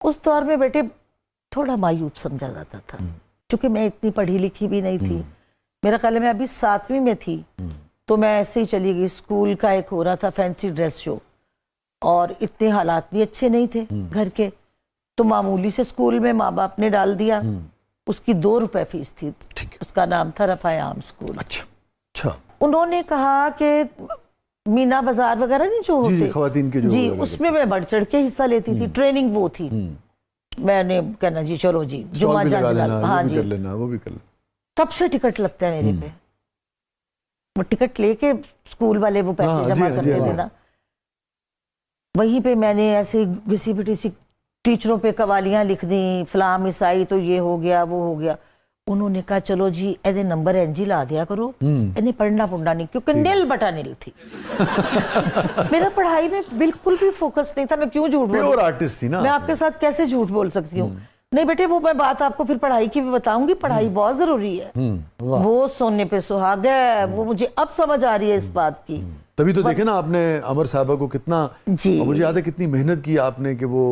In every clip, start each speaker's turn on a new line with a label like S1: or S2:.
S1: उस दौर में बेटे थोड़ा मायूब समझा जाता था, क्योंकि मैं इतनी पढ़ी लिखी भी नहीं थी। मेरा ख्याल है मैं अभी 7वीं में थी तो मैं ऐसे ही चली गई। स्कूल का एक हो रहा था फैंसी ड्रेस शो, और इतने हालात भी अच्छे नहीं थे घर के, तो मामूली से स्कूल में माँ बाप ने डाल दिया। उसकी 2 रुपए फीस थी, उसका नाम था रफ़ाए आम स्कूल।
S2: अच्छा।
S1: उन्होंने कहा कि मीना बाजार वगैरह नहीं जो होते
S2: ख़वातीन के जो
S1: जी, उसमें मैं बढ़ चढ़ के हिस्सा लेती थी। ट्रेनिंग वो थी। मैंने कहना जी चलो जी जुम्मा हाँ जी,
S2: वो भी कर लेना।
S1: तब से टिकट लगता है मेरे पे। वो टिकट लेके स्कूल वाले वो पैसे जमा करते थे ना, वहीं पे मैंने ऐसे घिसी पिटी सी टीचरों पे कवालियां लिख दी, फलां मिस आई तो ये हो गया वो हो गया। उन्होंने कहा चलो जी ऐसे नंबर एनजी ला दिया करो, इन्हें पढ़ना पुढ़ना नहीं, क्योंकि निल बटा निल थी। मेरा पढ़ाई में बिल्कुल भी फोकस नहीं था। मैं क्यों झूठ बोलूं,
S2: प्योर आर्टिस्ट थी ना।
S1: मैं आपके साथ कैसे झूठ बोल सकती हूँ। नहीं बेटे, वो मैं बात आपको फिर पढ़ाई की भी बताऊंगी। पढ़ाई बहुत जरूरी है, वो सोने पे सुहागा है, वो मुझे अब समझ आ रही है इस बात की।
S2: तभी तो देखे ना आपने अमर साहबा को कितना, मुझे याद है कितनी मेहनत की आपने कि वो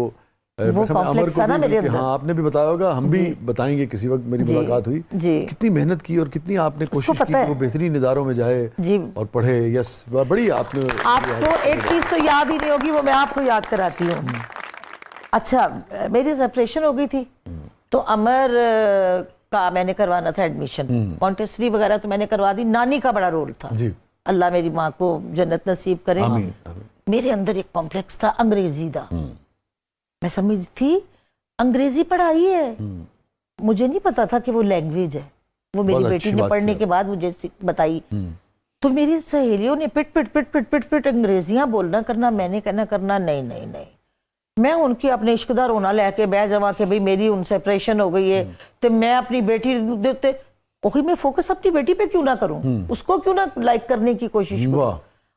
S2: अमर को
S1: ना मेरे अंदर।
S2: हाँ आपने भी बताया होगा, हम भी बताएंगे किसी वक्त मेरी मुलाकात हुई, कितनी मेहनत की और कितनी आपने कोशिश की कि वो बेहतरीन इदारों में जाए और पढ़े। यस, बड़ी आपने।
S1: आपको एक चीज तो याद ही नहीं होगी, वो मैं आपको याद कराती हूँ। अच्छा, मेरी सेपरेशन हो गई थी तो अमर का मैंने करवाना था एडमिशन, मॉन्टेसरी वगैरह तो मैंने करवा दी। नानी का बड़ा रोल था, अल्लाह मेरी माँ को जन्नत नसीब करे।
S2: आमीन।
S1: मेरे अंदर एक कॉम्प्लेक्स था अंग्रेजी का। मैं समझ थी अंग्रेजी पढ़ाई है, मुझे नहीं पता था कि वो लैंग्वेज है। वो मेरी बेटी ने पढ़ने के बाद मुझे बताई। तो मेरी सहेलियों ने पिट पिट पिट पिट पिट पिट अंग्रेजियां बोलना करना, मैंने कहना करना नहीं नहीं नहीं। मैं उनकी अपने इश्क दा रोना लैके बह जावा कि भाई मेरी उन सेपरेशन हो गई है, तो मैं अपनी बेटी दे उत्ते वही मैं फोकस अपनी बेटी पे क्यों ना करूं, उसको क्यों ना लाइक करने की कोशिश करूं।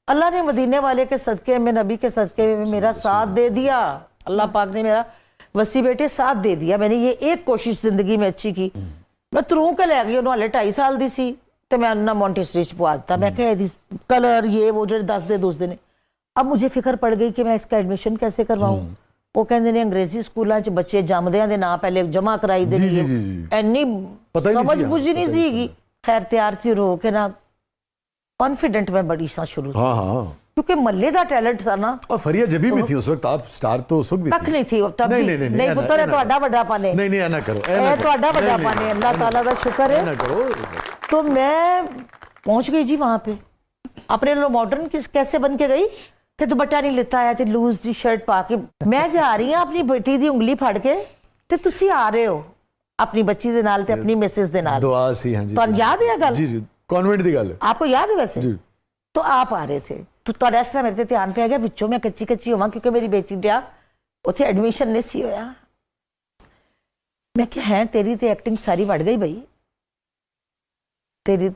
S1: अल्लाह ने मदीने वाले के सदके में, नबी के सदके में मेरा साथ दे दिया। अल्लाह पाक ने मेरा वसी बेटे साथ दे दिया। मैंने ये एक कोशिश जिंदगी में अच्छी की। मैं तरू के लै गई, उन्होंने 2.5 साल दी सी ते मैं उन्होंने मॉन्टेसरी च पवा दिता। मैं कह दी कलर ये वो जो दस दे। अब मुझे फिक्र पड़ गई कि मैं इसका एडमिशन कैसे करवाऊं। वो कहते ने अंग्रेजी स्कूलों च बच्चे जमदियां दे नाम पहले जमा कराई दे, इन्नी समझ बुझ नहीं सीगी। खैर तैयार थी रो के ना, कॉन्फिडेंट मैं बड़ी सा शुरू, क्योंकि मल्ले का टैलेंट था ना।
S2: और फरिया जबी भी थी उस वक्त, आप स्टार तो उस वक्त भी
S1: तक नहीं थी तब भी। नहीं पुत्र, ਤੁਹਾਡਾ ਵੱਡਾਪਨ है।
S2: नहीं ना करो,
S1: ए ਤੁਹਾਡਾ ਵੱਡਾਪਨ है, अल्लाह ताला का शुक्र है।
S2: ना करो।
S1: तो मैं पहुंच गई जी वहां पे, अपने लो मॉडर्न कैसे बन के गई कि दुपट्टा नहीं लेता आया, लूज दी शर्ट पा के मैं जा रही हूं अपनी बेटी दी उंगली फड़ के, ते तुसी आ रहे हो अपनी बच्ची दे नाल ते अपनी मिसेस दे नाल।
S2: दुआ सी। हां जी,
S1: ਤੁਹਾਨੂੰ याद है गल?
S2: जी जी, कॉन्वेंट दी गल
S1: आपको याद है वैसे
S2: जी।
S1: तो आप आ रहे थे, तो ਤੁਹਾਡਾ ਇਸ ਤਰ੍ਹਾਂ ਮੇਰੇ ਤੇ ਧਿਆਨ ਪਿਆ ਗਿਆ ਵਿੱਚੋਂ ਮੈਂ ਕੱਚੀ ਕੱਚੀ ਹੋਵਾਂ, ਕਿਉਂਕਿ ਮੇਰੀ ਬੇਟੀ ਦਾ ਉੱਥੇ ਐਡਮਿਸ਼ਨ ਨਹੀਂ ਸੀ ਹੋਇਆ। ਮੈਂ ਕਿਹਾ ਹੈ ਤੇਰੀ ਤੇ ਐਕਟਿੰਗ ਸਾਰੀ ਵੜ ਗਈ ਬਈ,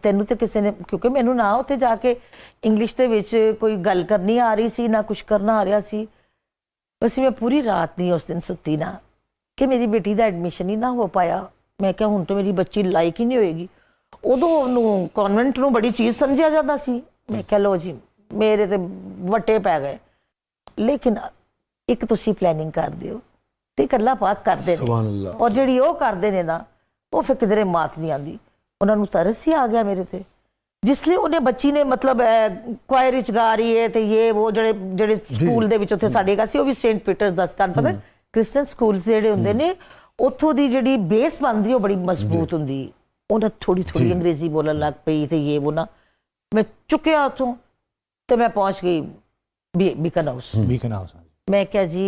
S1: ਤੈਨੂੰ ਤੇ ਕਿਸੇ ਨੇ, ਕਿਉਂਕਿ ਮੈਨੂੰ ਨਾ ਉੱਥੇ ਜਾ ਕੇ ਇੰਗਲਿਸ਼ ਦੇ ਵਿੱਚ ਕੋਈ ਗੱਲ ਕਰਨੀ ਆ ਰਹੀ ਸੀ, ਨਾ ਕੁਝ ਕਰਨਾ ਆ ਰਿਹਾ ਸੀ। ਬਸ ਮੈਂ ਪੂਰੀ ਰਾਤ ਨਹੀਂ ਉਸ ਦਿਨ ਸੁੱਤੀ ਨਾ, ਕਿ ਮੇਰੀ ਬੇਟੀ ਦਾ ਐਡਮਿਸ਼ਨ ਹੀ ਨਾ ਹੋ ਪਾਇਆ। ਮੈਂ ਕਿਹਾ ਹੁਣ ਤਾਂ ਮੇਰੀ ਬੱਚੀ ਲਾਇਕ ਹੀ ਨਹੀਂ ਹੋਏਗੀ। ਉਦੋਂ ਉਹਨੂੰ ਕਨਵੈਂਟ ਨੂੰ ਬੜੀ ਚੀਜ਼ ਸਮਝਿਆ ਜਾਂਦਾ ਸੀ। ਮੈਂ ਕਿਹਾ ਲੋ ਜੀ ਮੇਰੇ ਤੇ ਵੱਟੇ ਪੈ ਗਏ। ਲੇਕਿਨ ਇੱਕ ਤੁਸੀਂ ਪਲੈਨਿੰਗ ਕਰ ਦਿਓ ਤੇ ਇਕੱਲਾ ਪਾਕ ਕਰਦੇ ਨੇ, ਔਰ ਜਿਹੜੀ ਉਹ ਕਰਦੇ ਨੇ ਨਾ ਉਹ ਫਿਰ ਕਿਧਰੇ ਮਾਤ ਨਹੀਂ ਆਉਂਦੀ। ਉਹਨਾਂ ਨੂੰ ਤਰਸ ਹੀ ਆ ਗਿਆ ਮੇਰੇ ਤੇ, ਜਿਸ ਲਈ ਉਹਨੇ ਬੱਚੀ ਨੇ ਮਤਲਬ ਕੁਆਇਰ ਵਿੱਚ ਗਾ ਰਹੀ ਹੈ ਤੇ ਇਹ ਉਹ ਜਿਹੜੇ ਸਕੂਲ ਦੇ ਵਿੱਚ ਉੱਥੇ ਸਾਡੇ ਗਾ ਸੀ, ਉਹ ਵੀ ਸੇਂਟ ਪੀਟਰਸ ਦਾ, ਤੁਹਾਨੂੰ ਪਤਾ ਕ੍ਰਿਸਚਨ ਸਕੂਲ ਜਿਹੜੇ ਹੁੰਦੇ ਨੇ ਉੱਥੋਂ ਦੀ ਜਿਹੜੀ ਬੇਸ ਬਣਦੀ ਉਹ ਬੜੀ ਮਜ਼ਬੂਤ ਹੁੰਦੀ। ਉਹਨਾਂ ਥੋੜੀ ਅੰਗਰੇਜ਼ੀ ਬੋਲਣ ਲੱਗ ਪਈ ਤੇ ਇਹ ਉਹ ਨਾ, ਮੈਂ ਚੁੱਕਿਆ ਉੱਥੋਂ ਤੇ मैं पहुंच गई बीकन हाउस। मैं क्या जी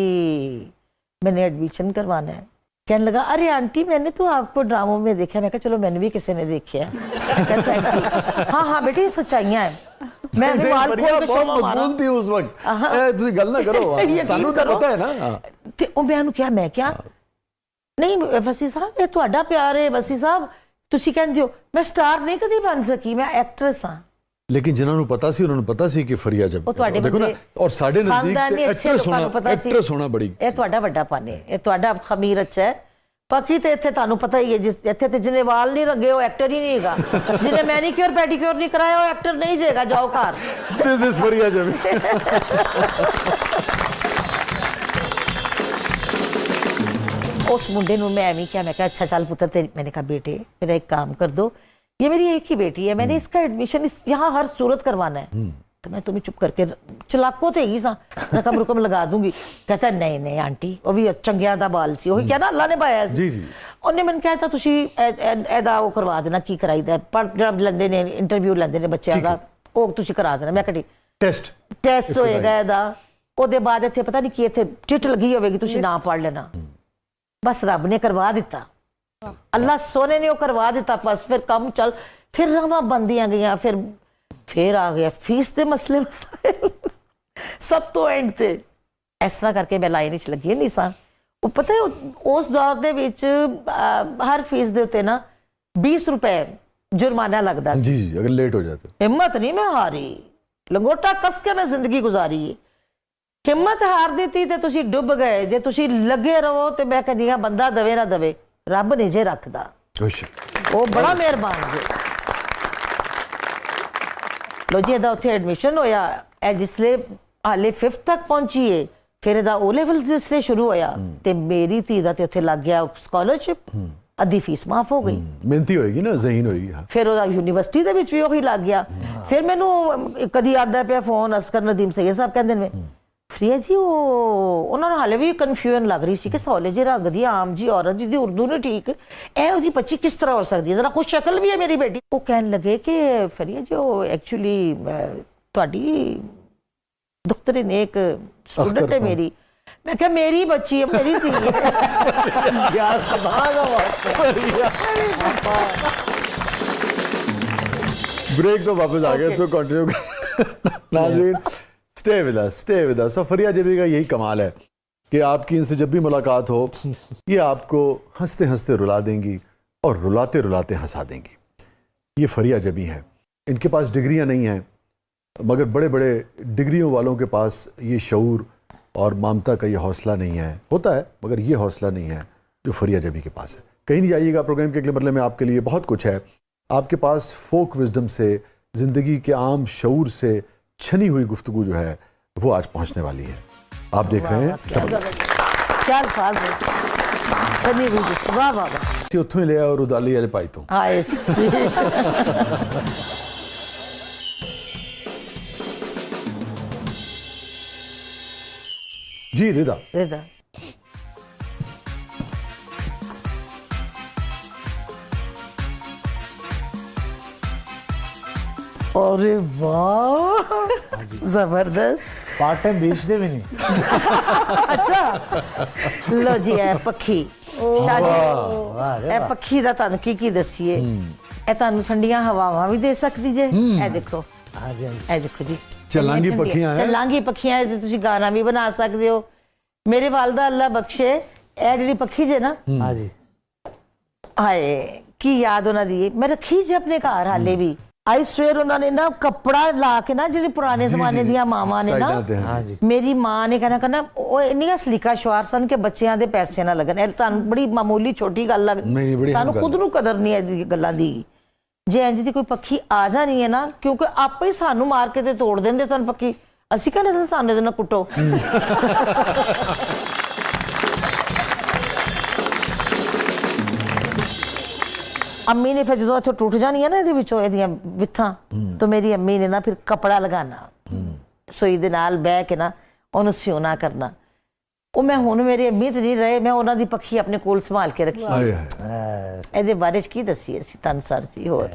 S1: मैंने एडमिशन करवाना है। कहने लगा अरे आंटी मैंने तो आपको ड्रामों में देखा। मैं कहा चलो मैंने भी किसी ने देखा है। हाँ बेटी सच्चाइयां हैं। मैं वाल खोल के शोभा मारा
S2: थी उस वक्त। तुसी गल ना करो, सानू तो पता है ना।
S1: ते ओ मैं क्या नहीं वसी साहब ये तुहाडा प्यार है। वसी साहब तुसी कहंदे हो मैं स्टार नहीं कदी बन सकी, मैं एक्ट्रेस हाँ।
S2: लेकिन जिन्होंने पता सी उन्होंने पता सी कि फरिया जब देखो ना, और साडे नजदीक एक्ट्रेस होना बड़ी
S1: ਇਹ ਤੁਹਾਡਾ ਵੱਡਾਪਨ ਹੈ, ਇਹ ਤੁਹਾਡਾ ਖਮੀਰ ਅੱਛਾ ਹੈ। ਬਾਕੀ ਤੇ ਇੱਥੇ ਤੁਹਾਨੂੰ ਪਤਾ ਹੀ ਹੈ, ਜਿਸ ਇੱਥੇ ਤੇ ਜਿਹਨੇ ਵਾਲ ਨਹੀਂ ਰੰਗੇ ਉਹ ਐਕਟਰ ਹੀ ਨਹੀਂ ਹੈਗਾ, ਜਿਹਨੇ ਮੈਨੀਕਿਉਰ ਪੈਡੀਕਿਉਰ ਨਹੀਂ ਕਰਾਇਆ ਉਹ ਐਕਟਰ ਨਹੀਂ ਜਾਏਗਾ। ਜਾਓ ਘਰ।
S2: ਦਿਸ ਇਜ਼ ਫਰਿਆ ਜਬੀ।
S1: उस मुंडे ਨੂੰ मैं भी क्या मैं कहा अच्छा चल पुत्र तेरी मैंने कहा बेटे मेरा एक काम कर दो ये मेरी एक ही बेटी है मैंने इसका एडमिशन यहाँ हर सूरत करवाना है तो मैं तुम्हें चुप करके चलाको तो ही सा रकम रुकम लगा दूंगी कहता नहीं नहीं आंटी वो भी चंगिया दा बाल सी वही क्या ना अल्लाह ने पाया
S2: जी जी
S1: ਉਹਨੇ ਮੈਨੂੰ ਕਹਿਤਾ ਤੁਸੀਂ ਇਹਦਾ ਉਹ ਕਰਵਾ ਦੇਣਾ ਕੀ ਕਰਾਈਦਾ ਪਰ ਜਦ ਲੈਂਦੇ ਨੇ ਇੰਟਰਵਿਊ ਲੈਂਦੇ ਨੇ ਬੱਚਿਆਂ ਦਾ ਉਹ ਤੁਸੀਂ ਕਰਾ ਦੇਣਾ ਮੈਂ ਕਿਹਾ ਟੈਸਟ ਹੋਏਗਾ ਇਹਦਾ ਉਹਦੇ ਬਾਅਦ ਇੱਥੇ ਪਤਾ ਨਹੀਂ ਕੀ ਇੱਥੇ ਚਿੱਟ ਲੱਗੀ ਹੋਵੇਗੀ ਤੁਸੀਂ ਨਾ ਪੜ ਲੈਣਾ ਬਸ ਰੱਬ ਨੇ ਕਰਵਾ ਦਿੱਤਾ ਅੱਲਾ ਸੋਨੇ ਨੇ ਉਹ ਕਰਵਾ ਦਿੱਤਾ ਬਸ ਫਿਰ ਕੰਮ ਚੱਲ ਫਿਰ ਰਾਵਾਂ ਬੰਦੀਆਂ ਗਈਆਂ ਫਿਰ ਆ ਗਿਆ ਫੀਸ ਦੇ ਮਸਲੇ ਸਭ ਤੋਂ ਐਂਡ ਤੇ ਇਸ ਤਰ੍ਹਾਂ ਕਰਕੇ ਮੈਂ ਲਾਈਨ ਵਿੱਚ ਲੱਗੀ ਨਹੀਂ ਸਾਂ ਉਹ ਪਤਾ ਉਸ ਦੌਰ ਦੇ ਵਿੱਚ ਹਰ ਫੀਸ ਦੇ ਉੱਤੇ ਨਾ 20 ਰੁਪਏ जुर्माना लगता
S2: जी जी अगर लेट हो जाते
S1: हिम्मत नहीं मैं हारी लंगोटा कस के मैं जिंदगी गुजारी है हिम्मत हार दी ते तुसी डुब गए जे तुसी लगे रहो ते मैं कहनी हां बंदा दवे ना दवे रब ने जे रखदा वो बड़ा मेहरबान जे लो जी दा उत्थे एडमिशन होया ए जिसले हाले 5th तक पहुंची है फिर दा ओ लेवल जिसले शुरू होया ते मेरी धी दा ते उत्थे लग गया स्कॉलरशिप ਅੱਧੀ ਫੀਸ ਮਾਫ ਹੋ ਗਈ
S2: ਮਿਹਨਤੀ ਹੋਏਗੀ ਨਾ ਜ਼ਹੀਨ ਹੋਏਗੀ
S1: ਫਿਰ ਉਹਦਾ ਯੂਨੀਵਰਸਿਟੀ ਦੇ ਵਿੱਚ ਵੀ ਉਹੀ ਲੱਗ ਗਿਆ ਫਿਰ ਮੈਨੂੰ ਕਦੀ ਆਉਂਦਾ ਪਿਆ ਫੋਨ ਅਸਕਰ ਨਦੀਮ ਸਈਦ ਸਾਹਿਬ ਕਹਿੰਦੇ ਨੇ ਫਰੀਆ ਜੀ ਉਹਨਾਂ ਨੂੰ ਹਾਲੇ ਵੀ ਕਨਫਿਊਜ਼ਨ ਲੱਗ ਰਹੀ ਸੀ ਕਿ ਸੌਲੇ ਜੀ ਰੰਗ ਦੀ ਆਮ ਜੀ ਔਰਤ ਜਿਹਦੀ ਉਰਦੂ ਨਹੀਂ ਠੀਕ ਇਹ ਉਹਦੀ ਬੱਚੀ ਕਿਸ ਤਰ੍ਹਾਂ ਹੋ ਸਕਦੀ ਹੈ ਜ਼ਰਾ ਕੁਛ ਸ਼ਕਲ ਵੀ ਹੈ ਮੇਰੀ ਬੇਟੀ ਉਹ ਕਹਿਣ ਲੱਗੇ ਕਿ ਫਰੀਆ ਜੀ ਉਹ ਐਕਚੁਅਲੀ ਤੁਹਾਡੀ ਦੁਖਤਰ ਨੇ ਇੱਕ ਸਟੂਡੈਂਟ ਹੈ ਮੇਰੀ मैं क्या मेरी बच्ची है मेरी थी
S2: ब्रेक तो वापस आ गए तो कंटिन्यू नाज़रीन स्टे विद अस फरिया जबी का यही कमाल है कि आपकी इनसे जब भी मुलाकात हो ये आपको हंसते हंसते रुला देंगी और रुलाते रुलाते हंसा देंगी ये फरिया जबी हैं इनके पास डिग्रियां नहीं हैं मगर बड़े बड़े डिग्रियों वालों के पास ये शऊर और ममता का ये हौसला नहीं है होता है मगर ये हौसला नहीं है जो फरिया जबी के पास है कहीं नहीं जाइएगा प्रोग्राम के अगले मरले में आपके लिए बहुत कुछ है आपके पास फोक विजडम से ज़िंदगी के आम शऊर से छनी हुई गुफ्तगू जो है वो आज पहुंचने वाली है आप देख रहे हैं उत्थों ही लिया और उदाली वाले पाई तो जी रिदा
S1: अरे वाह जबरदस्त
S3: पार्ट टाइम बेचते भी नहीं
S1: अच्छा लो जी है पखी ਇਹ ਪੱਖੀ ਦਾ ਤੁਹਾਨੂੰ ਕੀ ਦਸੀਏ ਇਹ ਤੁਹਾਨੂੰ ਠੰਡੀਆਂ ਹਵਾਵਾਂ ਵੀ ਦੇ ਸਕਦੀ ਜੇ ਇਹ ਦੇਖੋ
S3: ਹਾਂਜੀ
S1: ਇਹ ਦੇਖੋ ਜੀ
S2: चलांगी पखियां हैं
S1: चलांगी पखियां है ਤੁਸੀਂ ਗਾਣਾ ਵੀ ਬਣਾ ਸਕਦੇ ਹੋ ਮੇਰੇ ਵਾਲਦਾ ਅੱਲਾ ਬਖਸ਼ੇ ਇਹ ਜਿਹੜੀ ਪੱਖੀ ਜੇ ਨਾ
S3: ਹਾਂਜੀ
S1: ਹਾਏ ਕੀ ਯਾਦ ਉਹਨਾਂ ਦੀ ਮੈਂ ਰੱਖੀ ਜੇ ਆਪਣੇ ਘਰ ਹਾਲੇ ਵੀ ਆਈ ਸਵੇਰ ਉਹਨਾਂ ਨੇ ਨਾ ਕੱਪੜਾ ਲਾ ਕੇ ਨਾ ਜਿਹੜੇ ਪੁਰਾਣੇ ਜ਼ਮਾਨੇ ਦੀਆਂ ਮਾਵਾਂ ਨੇ ਨਾ
S3: ਹਾਂਜੀ
S1: ਮੇਰੀ ਮਾਂ ਨੇ ਕਹਿਣਾ ਉਹ ਇੰਨੀਆਂ ਸਲੀਕਾ ਸ਼ਵਾਰ ਸਨ ਕਿ ਬੱਚਿਆਂ ਦੇ ਪੈਸੇ ਨਾ ਲੱਗਣ ਇਹ ਤੁਹਾਨੂੰ ਬੜੀ ਮਾਮੂਲੀ ਛੋਟੀ ਗੱਲ ਲੱਗ ਸਾਨੂੰ ਖੁਦ ਨੂੰ ਕਦਰ ਨਹੀਂ ਇਹ ਗੱਲਾਂ ਦੀ ਜੇ ਇੰਜ ਦੀ ਕੋਈ ਪੱਖੀ ਆ ਜਾਣੀ ਹੈ ਨਾ ਕਿਉਂਕਿ ਆਪੇ ਹੀ ਸਾਨੂੰ ਮਾਰ ਕੇ ਤੇ ਤੋੜ ਦਿੰਦੇ ਸਨ ਪੱਖੀ ਅਸੀਂ ਕਹਿੰਦੇ ਸਾਨੂੰ ਇਹਦੇ ਨਾਲ ਕੁੱਟੋ अम्मी ने फिर जो इत्थों टूट जानी है ना ਇਹਦੇ ਵਿੱਚੋਂ ਇਹਦੀਆਂ ਵਿੱਥਾਂ तो मेरी अम्मी ने ना फिर कपड़ा लगाना ਸੂਈ ਦੇ ਨਾਲ ਬਹਿ ਕੇ ਨਾ ਉਹਨੂੰ ਸਿਉਣਾ ਕਰਨਾ ਉਹ ਮੈਂ ਹੁਣ ਮੇਰੇ ਅਮੀ ਤੇ ਨਹੀਂ ਰਹੇ ਮੈਂ ਉਹਨਾਂ ਦੀ ਪੱਖੀ ਆਪਣੇ ਕੋਲ ਸੰਭਾਲ ਕੇ ਰੱਖੀ ਇਹਦੇ ਬਾਰੇ ਚ ਕੀ ਦੱਸੀਏ ਅਸੀਂ ਤਨ ਸਰ ਜੀ ਹੋਰ